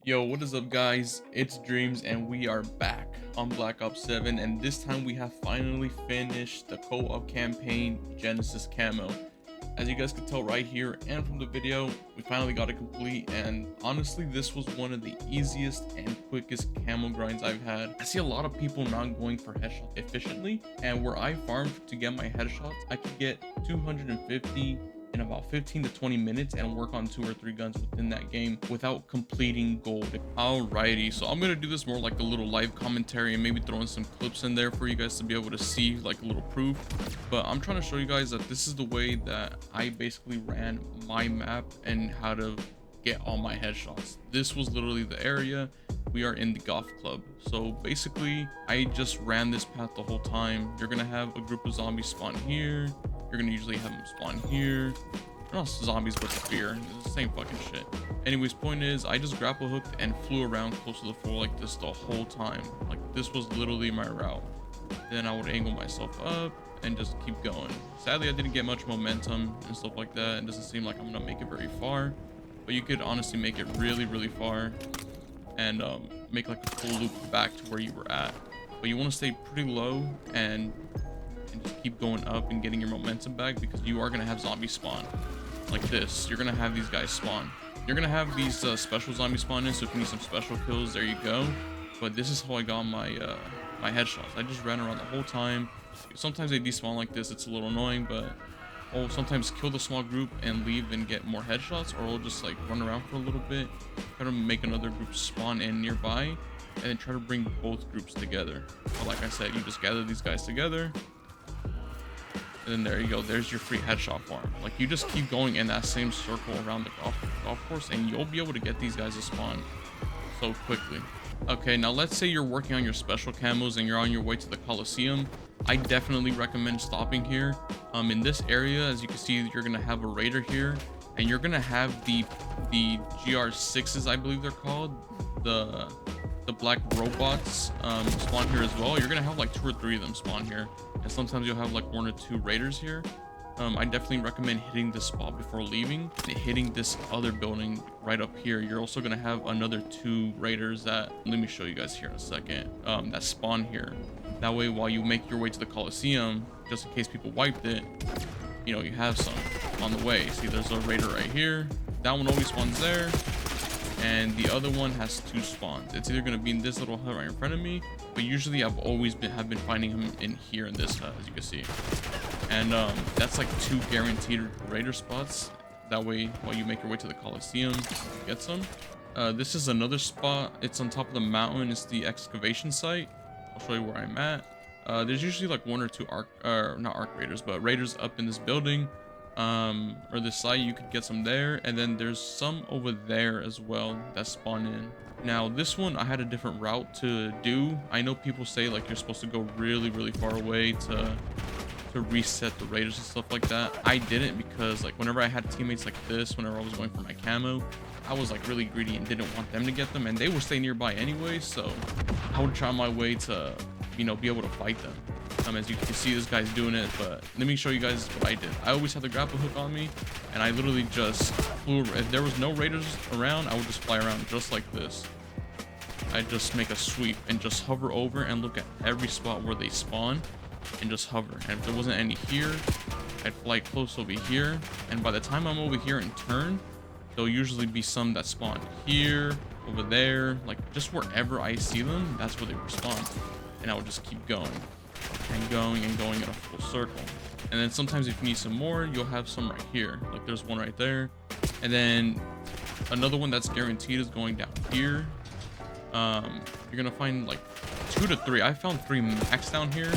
Yo, what is up, guys? It's Dreams, and we are back on Black Ops 7, and this time we have finally finished the co-op campaign Genesis Camo. As you guys can tell right here and from the video, we finally got it complete, and honestly, this was one of the easiest and quickest camo grinds I've had. I see a lot of people not going for headshots efficiently, and where I farmed to get my headshots, I could get 250 in about 15 to 20 minutes and work on 2 or 3 guns within that game without completing gold. Alrighty, so I'm gonna do this more like a little live commentary and maybe throw in some clips in there for you guys to be able to see like a little proof. But I'm trying to show you guys that this is the way that I basically ran my map and how to get all my headshots. This was literally the area. We are in the golf club, so basically I just ran this path the whole time. You're gonna have a group of zombies spawn here. You're gonna usually have them spawn here. They're not zombies, but spear. It's the same fucking shit. Anyways, point is, I just grapple hooked and flew around close to the floor like this the whole time. Like, this was literally my route. Then I would angle myself up and just keep going. Sadly, I didn't get much momentum and stuff like that. It doesn't seem like I'm gonna make it very far, but you could honestly make it really, really far and make like a full loop back to where you were at. But you want to stay pretty low and just keep going up and getting your momentum back, because you are going to have zombies spawn like this. You're going to have these guys spawn. You're going to have these special zombies spawn in, so if you need some special kills, there you go. But this is how I got my my headshots. I just ran around the whole time. Sometimes they despawn like this, it's a little annoying, but I'll sometimes kill the small group and leave and get more headshots, or I'll just like run around for a little bit, try to make another group spawn in nearby, and then try to bring both groups together. But like I said, you just gather these guys together, and then there you go. There's your free headshot farm. Like, you just keep going in that same circle around the golf course, and you'll be able to get these guys to spawn so quickly. Okay, now let's say you're working on your special camos and you're on your way to the Coliseum. I definitely recommend stopping here. In this area, as you can see, you're gonna have a raider here, and you're gonna have the GR6s, I believe they're called, the black robots spawn here as well. You're gonna have like 2 or 3 of them spawn here, and sometimes you'll have like 1 or 2 raiders here. I definitely recommend hitting this spot before leaving and hitting this other building right up here. You're also gonna have another 2 raiders that, let me show you guys here in a second, that spawn here. That way, while you make your way to the Coliseum, just in case people wiped it, you know, you have some on the way. See, there's a raider right here. That one always spawns there, and the other one has 2 spawns. It's either going to be in this little hut right in front of me, but usually I've always been finding him in here in this hut, as you can see. And that's like 2 guaranteed raider spots. That way, while you make your way to the Coliseum, you get some. This is another spot. It's on top of the mountain. It's the excavation site. I'll show you where I'm at. There's usually like 1 or 2 not arc raiders, but raiders up in this building, or this side. You could get some there, and then there's some over there as well that spawn in. Now this one, I had a different route to do. I know people say like you're supposed to go really, really far away to reset the raiders and stuff like that. I didn't, because like whenever I had teammates like this, whenever I was going for my camo, I was like really greedy and didn't want them to get them, and they would stay nearby anyway, so I would try my way to, you know, be able to fight them. As you can see, this guy's doing it, but let me show you guys what I did. I always had the grapple hook on me, and I literally just flew. If there was no raiders around, I would just fly around just like this. I just make a sweep and just hover over and look at every spot where they spawn and just hover. And if there wasn't any here, I'd fly close over here, and by the time I'm over here and turn, there'll usually be some that spawn here, over there, like just wherever I see them, that's where they respond. And I would just keep going and going and going in a full circle. And then sometimes if you need some more, you'll have some right here. Like there's one right there. And then another one that's guaranteed is going down here. You're gonna find like 2 to 3. I found 3 max down here,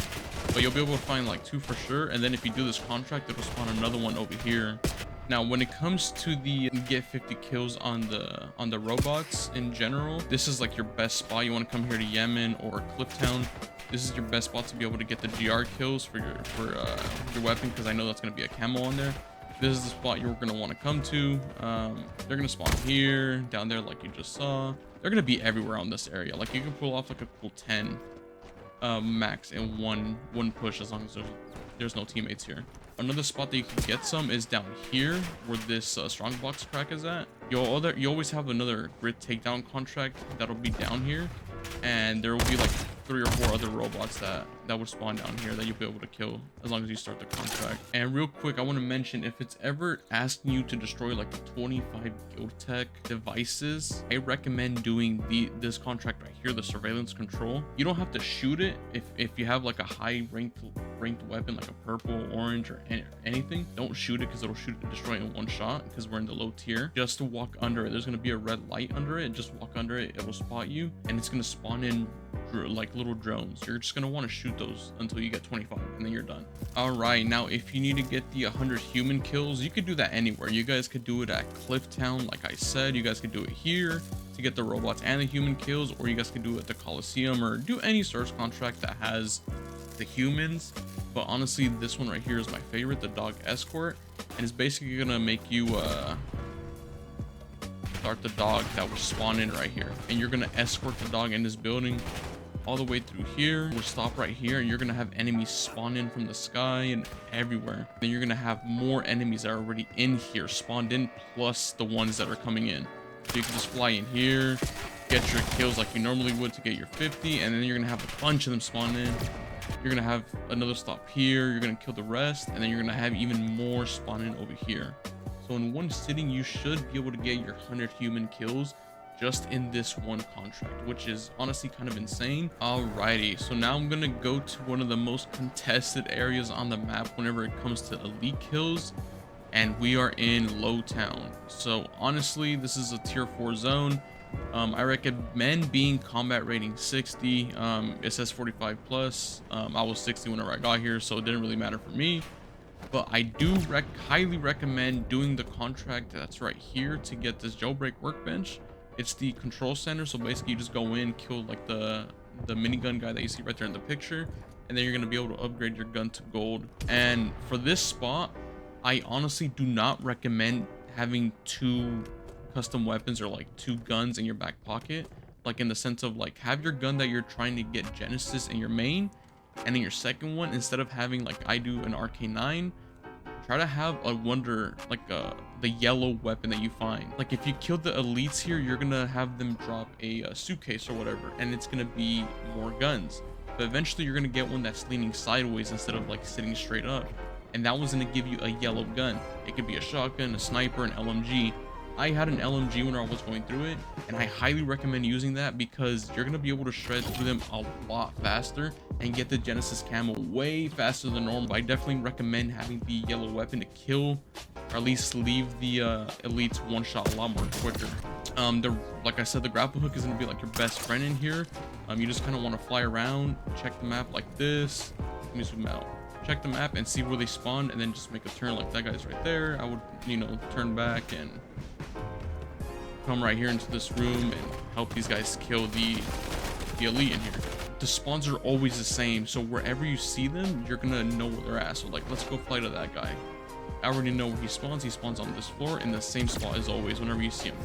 but you'll be able to find like 2 for sure. And then if you do this contract, it'll spawn another one over here. Now, when it comes to the get 50 kills on the robots in general, this is like your best spot. You want to come here to Yemen or Clifftown. This is your best spot to be able to get the GR kills for your weapon, because I know that's going to be a camo on there. This is the spot you're going to want to come to. They're going to spawn here, down there, like you just saw. They're going to be everywhere on this area. Like, you can pull off like a cool 10 max in one push, as long as there's no teammates here. Another spot that you can get some is down here where this strongbox crack is at. You always have another grid takedown contract that'll be down here, and there will be like 3 or 4 other robots that would spawn down here that you'll be able to kill as long as you start the contract. And real quick, I want to mention, if it's ever asking you to destroy like 25 guild tech devices, I recommend doing this contract right here, the surveillance control. You don't have to shoot it. If you have like a high ranked weapon like a purple, orange, or anything, don't shoot it, because it'll destroy it in one shot, because we're in the low tier. Just to walk under it, there's going to be a red light under it. Just walk under it, it will spot you, and it's going to spawn in like little drones. You're just going to want to shoot those until you get 25, and then you're done. All right, now if you need to get the 100 human kills, you could do that anywhere. You guys could do it at Clifftown, like I said. You guys could do it here to get the robots and the human kills, or you guys could do it at the Coliseum, or do any source contract that has the humans. But honestly, this one right here is my favorite, the dog escort, and it's basically gonna make you start the dog that will spawn in right here, and you're gonna escort the dog in this building all the way through here. We'll stop right here, and you're gonna have enemies spawn in from the sky and everywhere. Then you're gonna have more enemies that are already in here spawned in, plus the ones that are coming in. So you can just fly in here, get your kills like you normally would to get your 50, and then you're gonna have a bunch of them spawn in. You're gonna have another stop here, you're gonna kill the rest, and then you're gonna have even more spawn in over here. So in one sitting, you should be able to get your 100 human kills just in this one contract, which is honestly kind of insane. Alrighty, so now I'm gonna go to one of the most contested areas on the map whenever it comes to elite kills, and we are in Low Town. So honestly, this is a tier 4 zone. I recommend being combat rating 60. It says 45 plus. I was 60 whenever I got here, so it didn't really matter for me. But I do highly recommend doing the contract that's right here to get this jailbreak workbench. It's the control center, so basically you just go in, kill like the minigun guy that you see right there in the picture, and then you're going to be able to upgrade your gun to gold. And for this spot, I honestly do not recommend having 2 custom weapons or like 2 guns in your back pocket, like in the sense of like, have your gun that you're trying to get Genesis in your main, and in your second one, instead of having like I do an RK9, try to have a wonder, like the yellow weapon that you find. Like if you kill the elites here, you're gonna have them drop a suitcase or whatever, and it's gonna be more guns. But eventually you're gonna get one that's leaning sideways instead of like sitting straight up, and that one's gonna give you a yellow gun. It could be a shotgun, a sniper, an LMG. I had an LMG when I was going through it, and I highly recommend using that because you're going to be able to shred through them a lot faster and get the Genesis Camo way faster than normal. I definitely recommend having the yellow weapon to kill, or at least leave the elites one shot a lot more quicker. Like I said, the grapple hook is going to be like your best friend in here. You just kind of want to fly around, check the map like this. Let me zoom out. Check the map and see where they spawn, and then just make a turn like that guy's right there. I would, turn back and come right here into this room and help these guys kill the elite in here. The spawns are always the same, so wherever you see them, you're gonna know where they're at. So like, let's go fly to that guy. I already know where he spawns. He spawns on this floor in the same spot as always. Whenever you see him,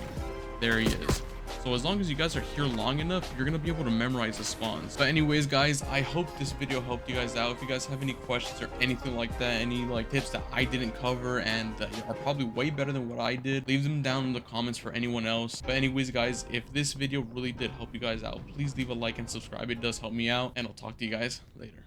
there he is. So as long as you guys are here long enough, you're gonna be able to memorize the spawns. But anyways, guys, I hope this video helped you guys out. If you guys have any questions or anything like that, any like tips that I didn't cover and are probably way better than what I did, leave them down in the comments for anyone else. But anyways, guys, if this video really did help you guys out, please leave a like and subscribe. It does help me out, and I'll talk to you guys later.